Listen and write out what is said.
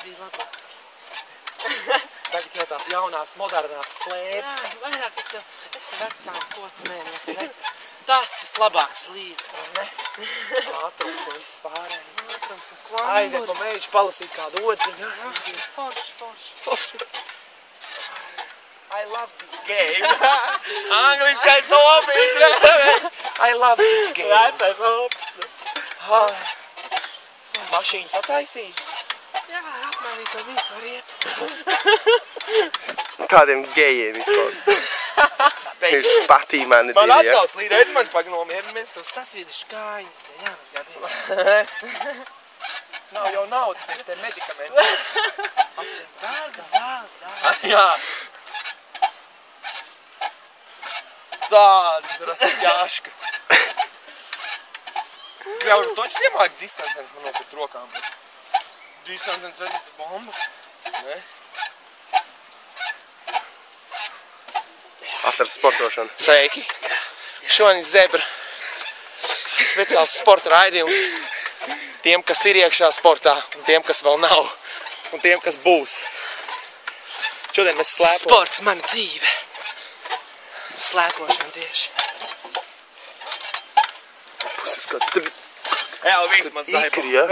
bija labāk. Tagad jau tās jaunās, modernās slēpes. Jā, vairāk es vecām kocinēm esmu. Tas vislabāks līdz, ne? Ātrums un viss pārējais. Ātrums un klamburi. Aiziet pa mēģi palasīt kādu odziņu. Forši. I love this game. Angliskais opīt. I love this game. Vecais opīt. Mašīnas attaisīt. Jā, apmainīt to visu no riepu. Kādiem gejiem izklausās. Viņš patīmēni Man divi, ja? atkal slīd, redz man pag nomierinamies. Tos sasvīduši kājas, bet jāmazgā bija. Nav jau naudas, pēc te medikamenti. Dārgas. Jā. Tāda, tur esmu ķāška. Jau toči nemāk distancens man nopirkt rokām. Distancens redzēt bomba. Ne? Asaras sportošana. Sveiki. Šodien Zebra. Speciāls sporta raidījums. Tiem, kas ir iekšā sportā, un tiem, kas vēl nav, un tiem, kas būs. Šodien mēs slēpojam. Sports mana dzīve. Slēpošana tieši. Puses kāds tur Jā, viss man ikri, ja?